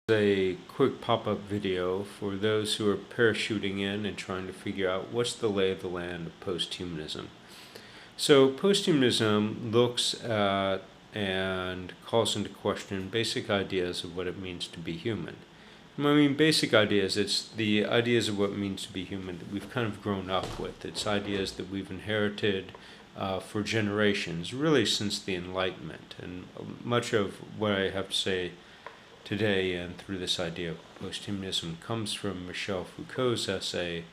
A quick pop-up video for those who are parachuting in and trying to figure out what's the lay of the land of posthumanism. So posthumanism looks at and calls into question basic ideas of what it means to be human. When I mean basic ideas, it's the ideas of what it means to be human that we've kind of grown up with. It's ideas that we've inherited for generations, really since the Enlightenment. And much of what I have to say today and through this idea of posthumanism comes from Michel Foucault's essay.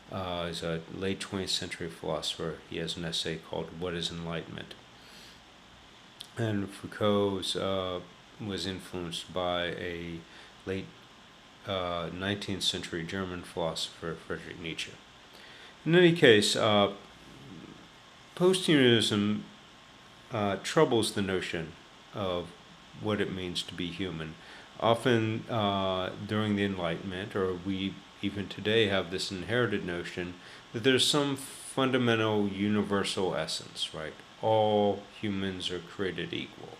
He's a late 20th century philosopher. He has an essay called What is Enlightenment? And Foucault was influenced by a late 19th century German philosopher, Friedrich Nietzsche. In any case, posthumanism troubles the notion of what it means to be human. Often during the Enlightenment, or we even today have this inherited notion that there's some fundamental universal essence, right? All humans are created equal,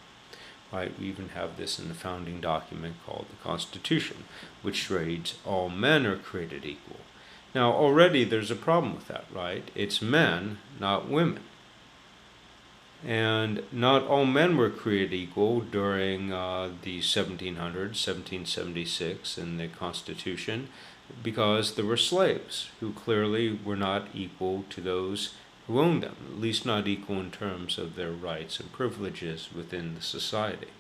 right? We even have this in the founding document called the Constitution, which reads, all men are created equal. Now already there's a problem with that, right? It's men, not women. And not all men were created equal during the 1700s, 1776, in the Constitution, because there were slaves who clearly were not equal to those who owned them, at least not equal in terms of their rights and privileges within the society.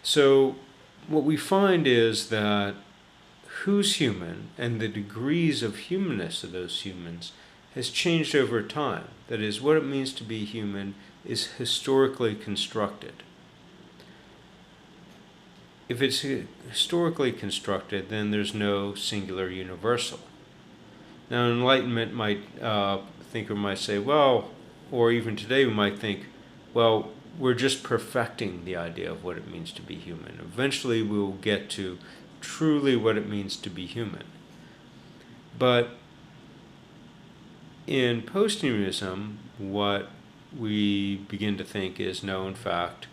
So what we find is that who's human and the degrees of humanness of those humans has changed over time. That is, what it means to be human is historically constructed. If it's historically constructed, then there's no singular universal. Now, Enlightenment thinker might say, well, or even today we might think, well, we're just perfecting the idea of what it means to be human. Eventually we will get to truly what it means to be human. But in posthumanism, what we begin to think is, no, in fact,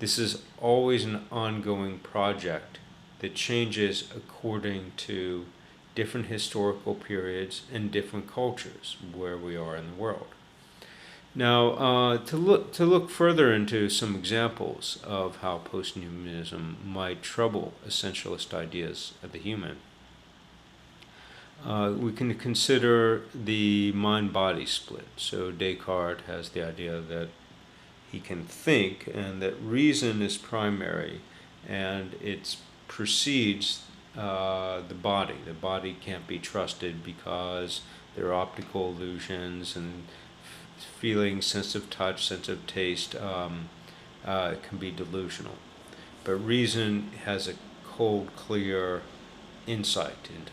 this is always an ongoing project that changes according to different historical periods and different cultures where we are in the world. Now, to look further into some examples of how posthumanism might trouble essentialist ideas of the human, we can consider the mind-body split. So Descartes has the idea that he can think and that reason is primary and it precedes the body. The body can't be trusted because there are optical illusions and feeling, sense of touch, sense of taste can be delusional. But reason has a cold, clear insight into things.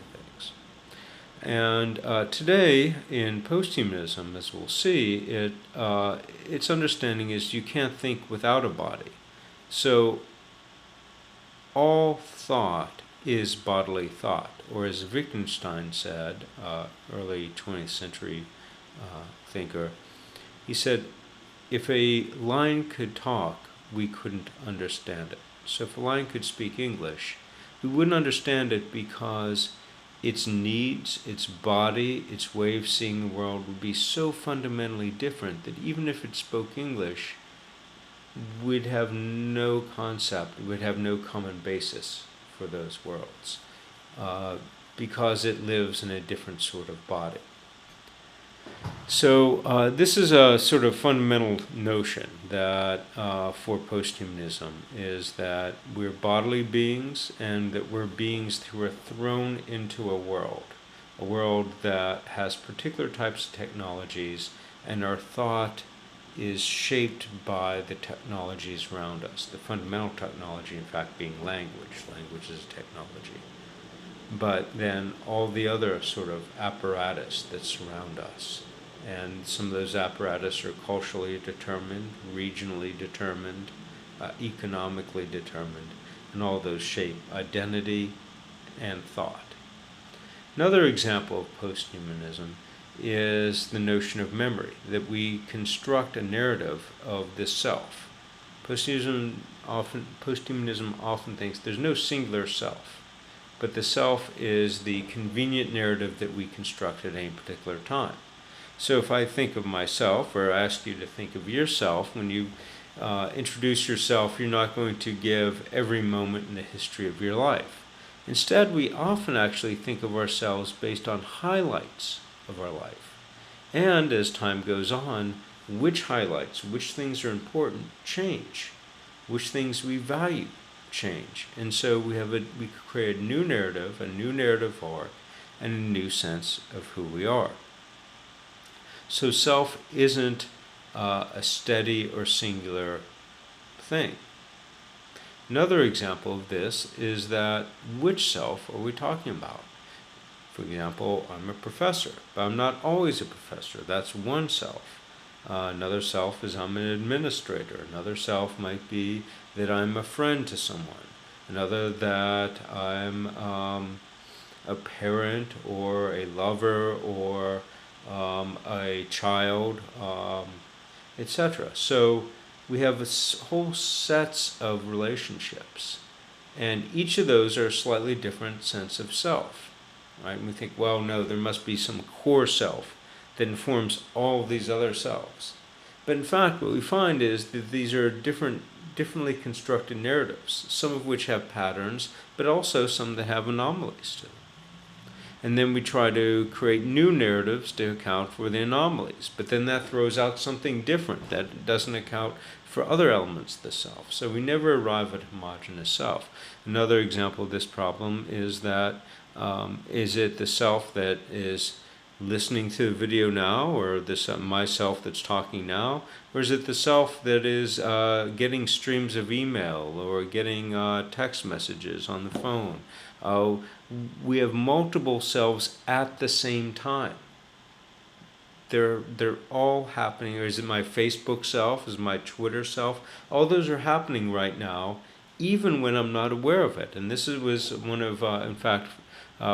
And today, in posthumanism, as we'll see, its understanding is you can't think without a body. So all thought is bodily thought. Or as Wittgenstein said, early 20th century thinker, he said, if a lion could talk, we couldn't understand it. So if a lion could speak English, we wouldn't understand it because its needs, its body, its way of seeing the world would be so fundamentally different that even if it spoke English, we'd have no concept, we'd have no common basis for those worlds because it lives in a different sort of body. So this is a sort of fundamental notion that for posthumanism is that we're bodily beings and that we're beings who are thrown into a world that has particular types of technologies, and our thought is shaped by the technologies around us. The fundamental technology, in fact, being language. Language is a technology. But then all the other sort of apparatus that surround us. And some of those apparatus are culturally determined, regionally determined, economically determined, and all those shape identity and thought. Another example of posthumanism is the notion of memory, that we construct a narrative of this self. Posthumanism posthumanism often thinks there's no singular self, but the self is the convenient narrative that we construct at any particular time. So if I think of myself, or ask you to think of yourself, when you introduce yourself, you're not going to give every moment in the history of your life. Instead, we often actually think of ourselves based on highlights of our life. And as time goes on, which highlights, which things are important, change. Which things we value change. And so we create a new narrative arc, and a new sense of who we are. So self isn't a steady or singular thing. Another example of this is that which self are we talking about? For example, I'm a professor, but I'm not always a professor. That's one self. Another self is I'm an administrator. Another self might be that I'm a friend to someone. Another that I'm a parent or a lover or a child, etc. So we have whole sets of relationships, and each of those are a slightly different sense of self. Right? And we think, well, no, there must be some core self that informs all of these other selves. But in fact, what we find is that these are differently constructed narratives, some of which have patterns, but also some that have anomalies too. And then we try to create new narratives to account for the anomalies. But then that throws out something different that doesn't account for other elements of the self. So we never arrive at a homogeneous self. Another example of this problem is that is it the self that is listening to the video now, or this myself that's talking now, or is it the self that is getting streams of email or getting text messages on the phone? We have multiple selves at the same time. They're all happening. Or is it my Facebook self? Is it my Twitter self? All those are happening right now, even when I'm not aware of it. And this was one of, in fact,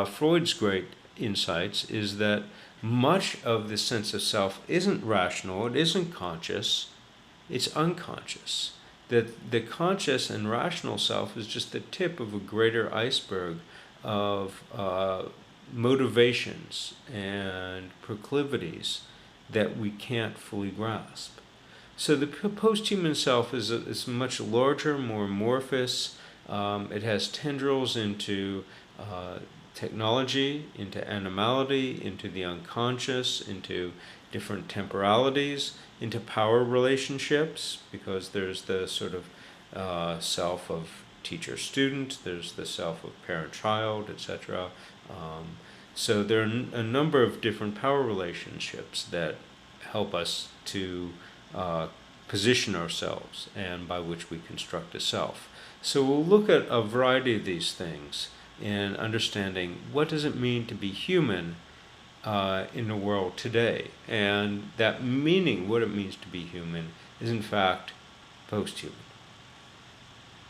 Freud's great insights, is that much of the sense of self isn't rational, it isn't conscious, it's unconscious. That the conscious and rational self is just the tip of a greater iceberg of motivations and proclivities that we can't fully grasp. So the post-human self is much larger, more amorphous. It has tendrils into technology, into animality, into the unconscious, into different temporalities, into power relationships, because there's the sort of self of teacher-student, there's the self of parent-child, etc. So there are a number of different power relationships that help us to position ourselves, and by which we construct a self. So we'll look at a variety of these things in understanding what does it mean to be human in the world today. And that meaning, what it means to be human, is in fact post-human.